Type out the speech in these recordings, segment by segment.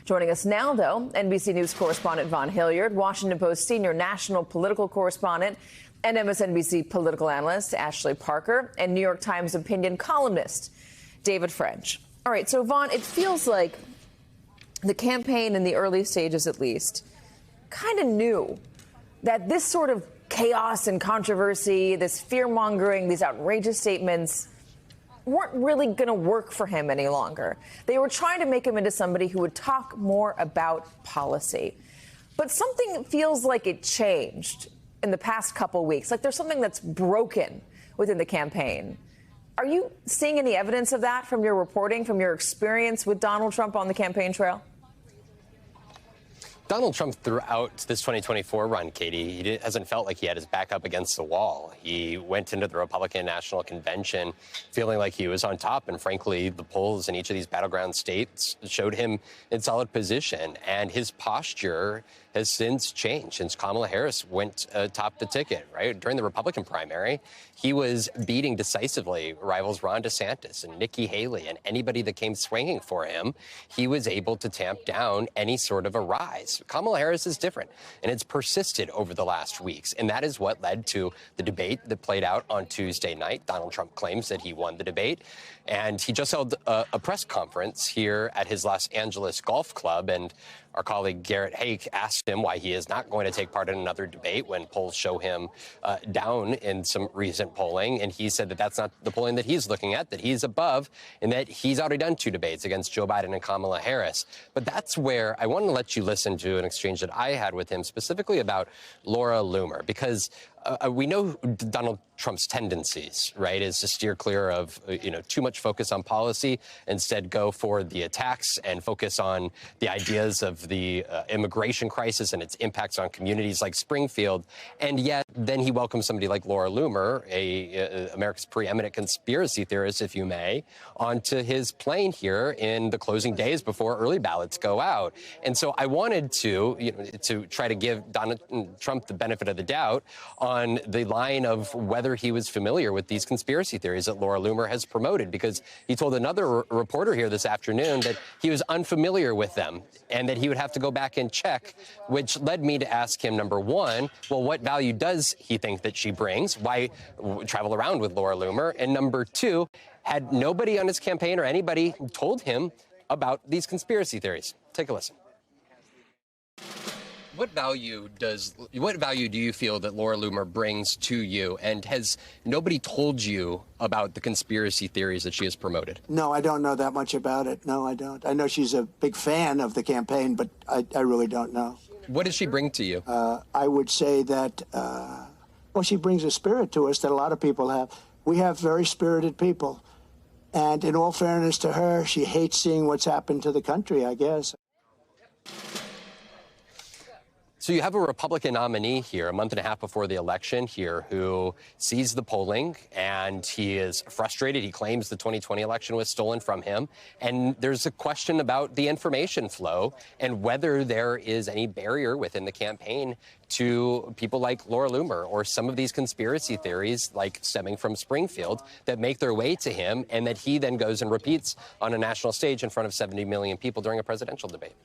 Joining us now, though, NBC News correspondent Vaughn Hilliard, Washington Post senior national political correspondent and MSNBC political analyst Ashley Parker, and New York Times opinion columnist David French. All right, so Vaughn, it feels like the campaign in the early stages, at least, kind of knew that this sort of chaos and controversy, this fear-mongering, these outrageous statements weren't really going to work for him any longer. They were trying to make him into somebody who would talk more about policy. But something feels like it changed in the past couple weeks. Like there's something that's broken within the campaign. Are you seeing any evidence of that from your reporting, from your experience with Donald Trump on the campaign trail? Donald Trump, throughout this 2024 run, Katie, he hasn't felt like he had his back up against the wall. He went into the Republican National Convention feeling like he was on top. And frankly, the polls in each of these battleground states showed him in solid position. And his posture has since changed since Kamala Harris went atop the ticket, right? During the Republican primary, he was beating decisively rivals Ron DeSantis and Nikki Haley and anybody that came swinging for him. He was able to tamp down any sort of a rise. Kamala Harris is different, and it's persisted over the last weeks. And that is what led to the debate that played out on Tuesday night. Donald Trump claims that he won the debate, and he just held a press conference here at his Los Angeles golf club. And our colleague Garrett Haake asked him why he is not going to take part in another debate when polls show him down in some recent polling. And he said that that's not the polling that he's looking at, that he's above, and that he's already done 2 debates against Joe Biden and Kamala Harris. But that's where I want to let you listen to an exchange that I had with him specifically about Laura Loomer, because we know Donald Trump's tendencies, right, is to steer clear of, too much focus on policy, instead go for the attacks and focus on the ideas of the immigration crisis and its impacts on communities like Springfield. And yet then he welcomes somebody like Laura Loomer, America's preeminent conspiracy theorist, if you may, onto his plane here in the closing days before early ballots go out. And so I wanted to try to give Donald Trump the benefit of the doubt on the line of whether he was familiar with these conspiracy theories that Laura Loomer has promoted, because he told another reporter here this afternoon that he was unfamiliar with them and that he would have to go back and check, which led me to ask him, number one, well, what value does he think that she brings? Why travel around with Laura Loomer? And number two, had nobody on his campaign or anybody told him about these conspiracy theories? Take a listen. What value do you feel that Laura Loomer brings to you? And has nobody told you about the conspiracy theories that she has promoted? No, I don't know that much about it. No, I don't. I know she's a big fan of the campaign, but I really don't know. What does she bring to you? I would say that, she brings a spirit to us that a lot of people have. We have very spirited people. And in all fairness to her, she hates seeing what's happened to the country, I guess. So you have a Republican nominee here a month and a half before the election here who sees the polling, and he is frustrated. He claims the 2020 election was stolen from him. And there's a question about the information flow and whether there is any barrier within the campaign to people like Laura Loomer or some of these conspiracy theories, like stemming from Springfield, that make their way to him and that he then goes and repeats on a national stage in front of 70 million people during a presidential debate.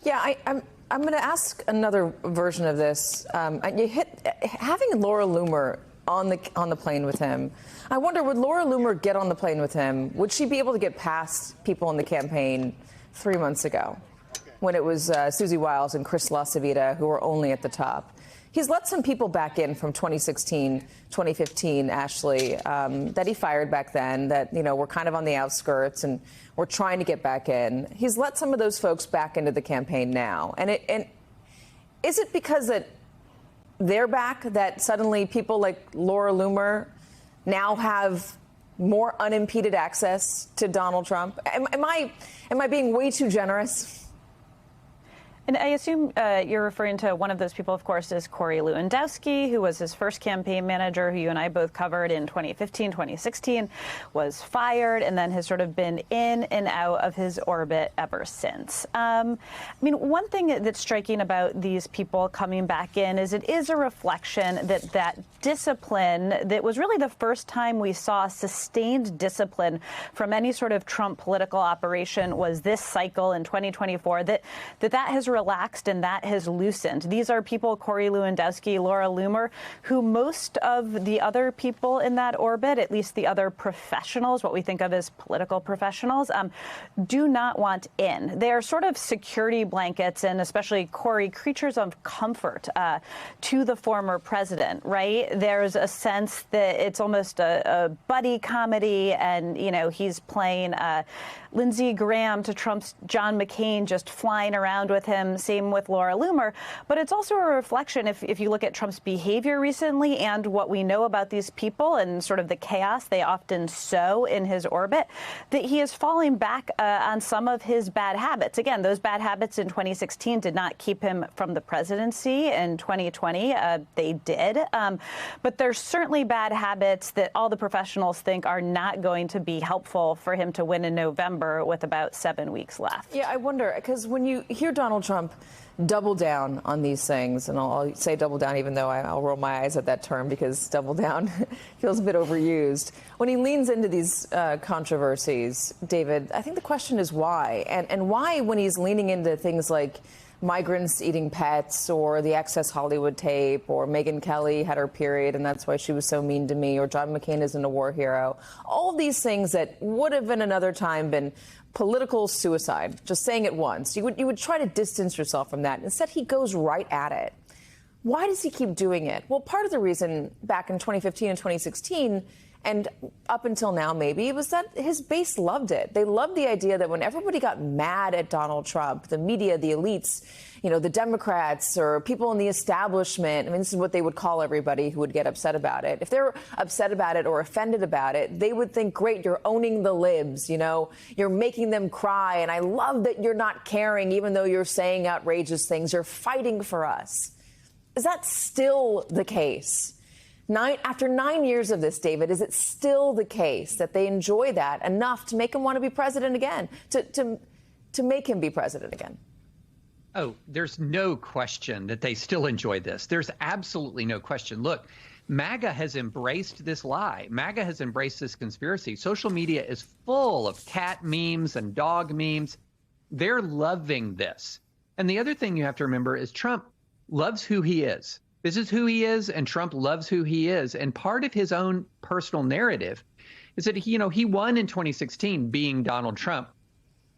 Yeah, I'm going to ask another version of this. Having Laura Loomer on the plane with him, I wonder, would Laura Loomer get on the plane with him? Would she be able to get past people in the campaign 3 months ago when it was Susie Wiles and Chris LaCivita who were only at the top? He's let some people back in from 2016, 2015, Ashley, that he fired back then that, were kind of on the outskirts and were trying to get back in. He's let some of those folks back into the campaign now. And is it because that they're back that suddenly people like Laura Loomer now have more unimpeded access to Donald Trump? Am I being way too generous? And I assume you're referring to one of those people, of course, is Corey Lewandowski, who was his first campaign manager, who you and I both covered in 2015, 2016, was fired, and then has sort of been in and out of his orbit ever since. I mean, one thing that's striking about these people coming back in is it is a reflection that discipline, that was really the first time we saw sustained discipline from any sort of Trump political operation, was this cycle in 2024, that has relaxed and that has loosened. These are people, Corey Lewandowski, Laura Loomer, who most of the other people in that orbit, at least the other professionals, what we think of as political professionals, do not want in. They are sort of security blankets, and especially Corey, creatures of comfort to the former president, right? There's a sense that it's almost a buddy comedy, and, you know, he's playing Lindsey Graham to Trump's John McCain, just flying around with him. Same with Laura Loomer. But it's also a reflection, if you look at Trump's behavior recently and what we know about these people and sort of the chaos they often sow in his orbit, that he is falling back on some of his bad habits. Again, those bad habits in 2016 did not keep him from the presidency. In 2020, they did. But there's certainly bad habits that all the professionals think are not going to be helpful for him to win in November with about 7 weeks left. Yeah, I wonder, because when you hear Donald Trump double down on these things, and I'll say double down even though I'll roll my eyes at that term because double down feels a bit overused. When he leans into these controversies, David, I think the question is why? And why, when he's leaning into things like migrants eating pets, or the Access Hollywood tape, or Megyn Kelly had her period and that's why she was so mean to me, or John McCain isn't a war hero. All of these things that would have in another time been political suicide, just saying it once. You would try to distance yourself from that. Instead, he goes right at it. Why does he keep doing it? Well, part of the reason back in 2015 and 2016, and up until now, maybe, it was that his base loved it. They loved the idea that when everybody got mad at Donald Trump, the media, the elites, you know, the Democrats or people in the establishment, I mean, this is what they would call everybody who would get upset about it. If they were upset about it or offended about it, they would think, great, you're owning the libs, you know, you're making them cry. And I love that you're not caring, even though you're saying outrageous things. You're fighting for us. Is that still the case? After 9 years of this, David, is it still the case that they enjoy that enough to make him want to be president again, to make him be president again? Oh, there's no question that they still enjoy this. There's absolutely no question. Look, MAGA has embraced this lie. MAGA has embraced this conspiracy. Social media is full of cat memes and dog memes. They're loving this. And the other thing you have to remember is Trump loves who he is. This is who he is, and Trump loves who he is. And part of his own personal narrative is that he won in 2016 being Donald Trump.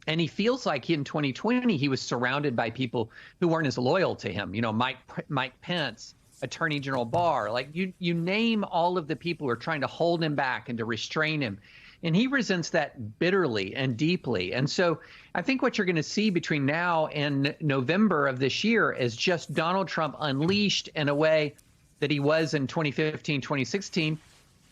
And he feels like in 2020, he was surrounded by people who weren't as loyal to him. You know, Mike Pence, Attorney General Barr, like you name all of the people who are trying to hold him back and to restrain him. And he resents that bitterly and deeply. And so I think what you're going to see between now and November of this year is just Donald Trump unleashed in a way that he was in 2015, 2016,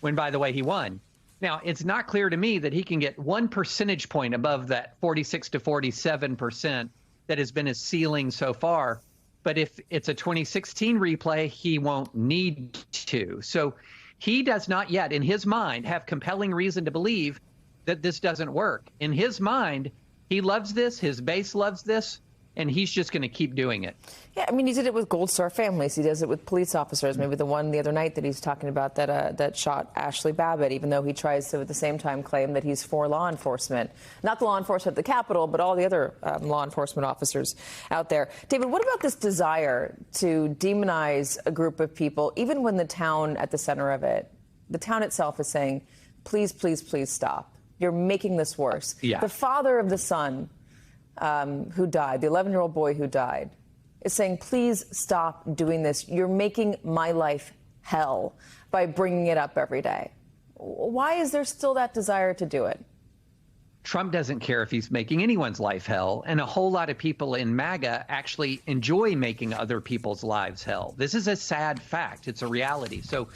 when, by the way, he won. Now, it's not clear to me that he can get 1 percentage point above that 46 to 47% that has been his ceiling so far. But if it's a 2016 replay, he won't need to. So he does not yet, in his mind, have compelling reason to believe that this doesn't work. In his mind, he loves this, his base loves this, and he's just going to keep doing it. Yeah, I mean, he did it with Gold Star families. He does it with police officers. Maybe the one the other night that he's talking about that shot Ashley Babbitt, even though he tries to at the same time claim that he's for law enforcement. Not the law enforcement at the Capitol, but all the other law enforcement officers out there. David, what about this desire to demonize a group of people, even when the town at the center of it, the town itself is saying, please, please, please stop. You're making this worse. Yeah. The father of the son who died, the 11-year-old boy who died, is saying, please stop doing this. You're making my life hell by bringing it up every day. Why is there still that desire to do it? Trump doesn't care if he's making anyone's life hell, and a whole lot of people in MAGA actually enjoy making other people's lives hell. This is a sad fact. It's a reality. So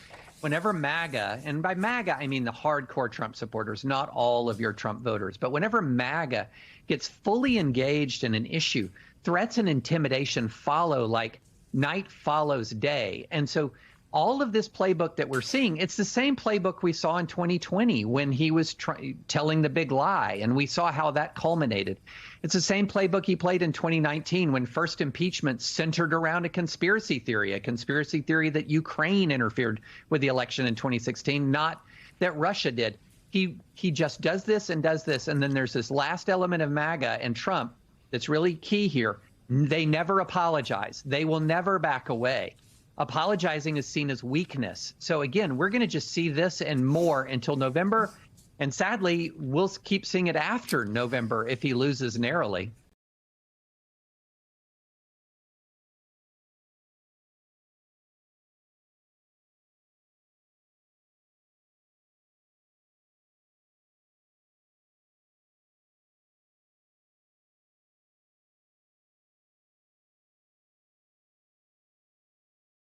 whenever MAGA, and by MAGA, I mean the hardcore Trump supporters, not all of your Trump voters, but whenever MAGA gets fully engaged in an issue, threats and intimidation follow like night follows day. And so all of this playbook that we're seeing, it's the same playbook we saw in 2020 when he was telling the big lie, and we saw how that culminated. It's the same playbook he played in 2019 when first impeachment centered around a conspiracy theory that Ukraine interfered with the election in 2016, not that Russia did. He just does this, and then there's this last element of MAGA and Trump that's really key here. They never apologize. They will never back away. Apologizing is seen as weakness. So again, we're going to just see this and more until November. And sadly, we'll keep seeing it after November if he loses narrowly.